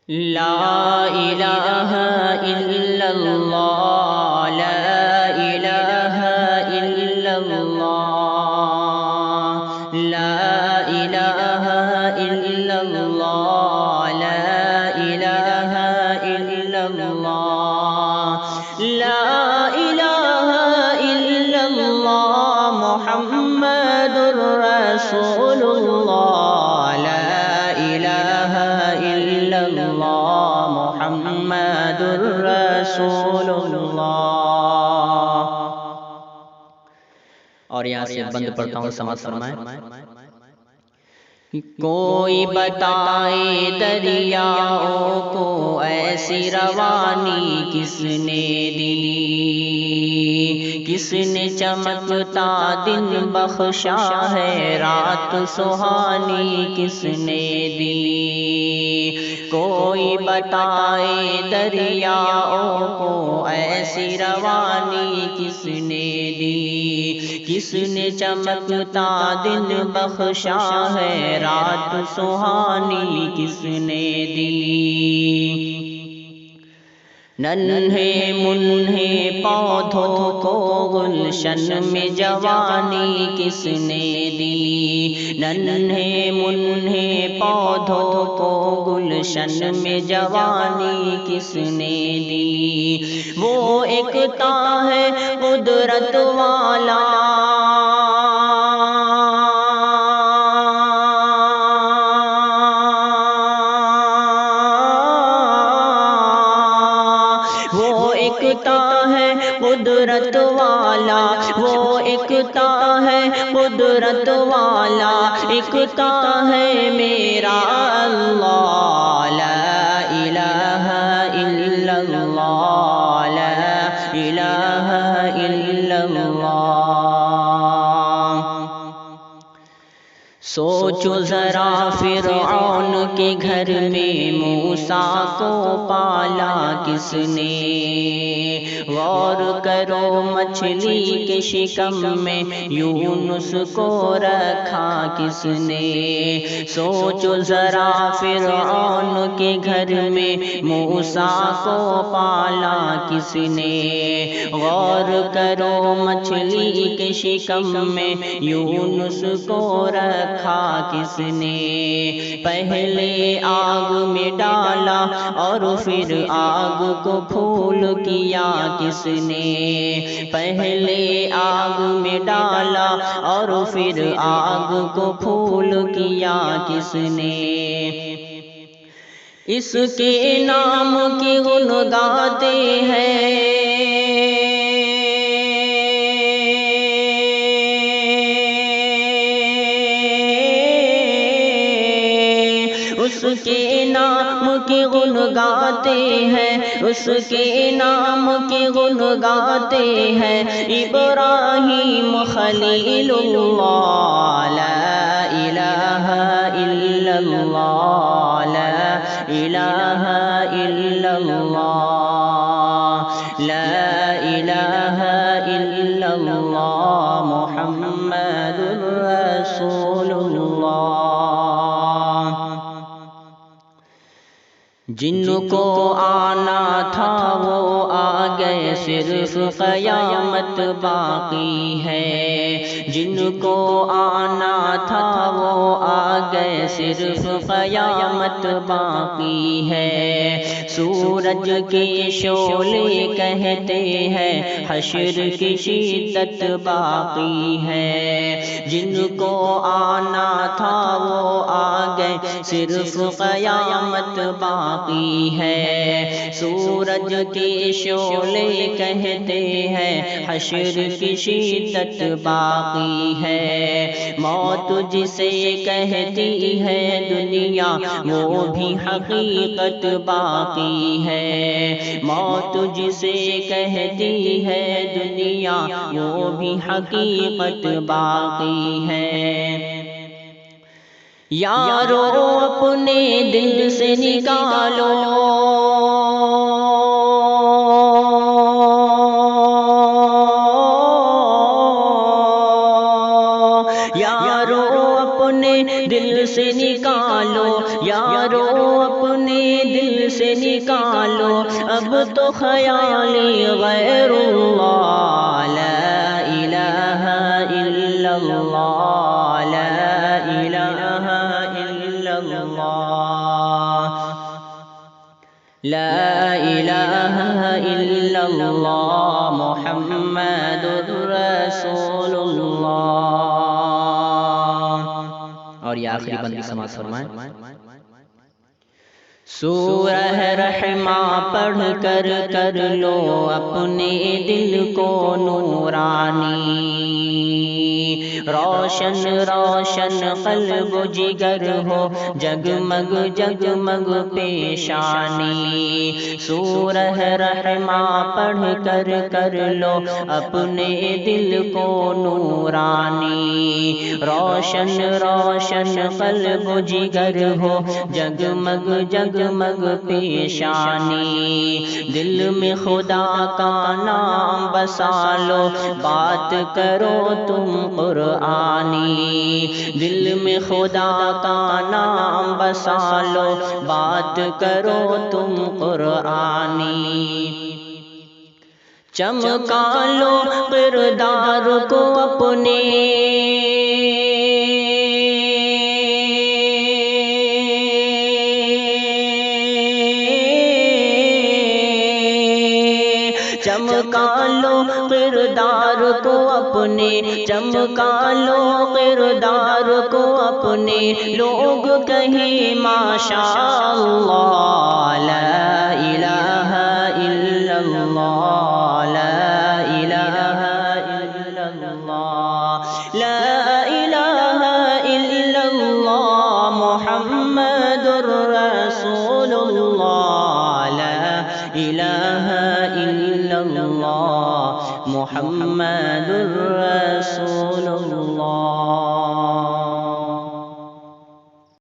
لا الہ الا اللہ لا الہ الا اللہ لا الہ الا اللہ لا الہ الا اللہ لا الہ الا اللہ محمد رسول اللہ لا الہ الا اللہ محمد رسول اللہ۔ اور یہاں سے بند پڑھتا ہوں، سماعت فرمائیں۔ کوئی بتائے دریاؤں کو ایسی روانی کس نے دی، کس نے چمکتا دن بخشا ہے رات سہانی کس نے دی۔ کوئی بتائے دریاؤں کو ایسی روانی کس نے دی، کس نے چمکتا دن بخشا ہے رات سہانی کس نے دی۔ ننھے منھے پودوں کو گلشن میں جوانی کس نے دی، ننھے منھے پودوں کو گلشن میں جوانی کس نے دی۔ وہ ایکتا ہے قدرت والا، قدرت والا وہ ایکتا ہے قدرت والا، ایکتا ہے میرا اللہ لا الہ الا اللہ لا الہ الا اللہ۔ سوچو ذرا فرعون کے گھر میں موسیٰ کو پالا کس نے، غور کرو مچھلی کے شکم میں یونس کو رکھا کس نے۔ سوچو ذرا فرعون کے گھر میں موسیٰ کو پالا کس نے، غور کرو مچھلی کے شکم میں یونس کو رکھا کس نے۔ پہلے آگ میں ڈالا اور پھر آگ کو پھول کیا کس نے، پہلے آگ میں ڈالا اور پھر آگ کو پھول کیا کس نے۔ اس کے نام کی غن گاتے ہیں، اس کے نام کی غن گاتے ہیں، اس کے نام کی غن گاتے ہیں ابراہیم خلیل اللہ لا الہ الا اللہ لا الہ الا اللہ لا الہ الا اللہ محمد رسول اللہ۔ جن کو آنا تھا وہ آ گئے، صرف قیامت باقی ہے، جن کو آنا تھا وہ آ گئے، صرف قیامت باقی ہے۔ سورج کے شعلے کہتے ہیں حشر کی شدت باقی ہے، جن کو آنا تھا وہ آ گئے، صرف قیامت باقی ہے۔ سورج کے شعلے کہتے ہیں حشر کی شدت باقی ہے، موت جسے کہتی ہے دنیا وہ بھی حقیقت باقی ہے، موت جسے کہتی ہے دنیا وہ بھی حقیقت باقی ہے۔ یارو اپنے دل سے نکالو یارو اپنے دل سے نکالو، یارو یارو اپنے دل سے نکالو اب تو خیال غیر اللہ، لا الہ الا اللہ، لا الہ الا اللہ، لا الہ الا اللہ محمد رسول اللہ۔ اور یہ آخری بندی سماعت فرمائیں۔ سورہ رحمہ پڑھ کر کر لو اپنے دل کو نورانی، روشن روشن قلب و جگر ہو جگمگ جگمگ پیشانی۔ سورہ رحمہ پڑھ کر کر لو اپنے دل کو نورانی، روشن روشن قلب و جگر ہو جگمگ جگمگ پیشانی۔ دل میں خدا کا نام بسا لو بات کرو تم قرآنی، دل میں خدا کا نام بسا لو بات کرو تم قرآنی۔ چمکا لو کردار کو اپنے چمکا لو کردار کو اپنے، چمکا لو کردار کو اپنے، لوگ کہیں ماشاء اللہ، لا الہ الا اللہ، لا الہ الا اللہ، لا الہ الا اللہ محمد رسول اللہ، لا الہ الا اللہ محمد رسول اللہ۔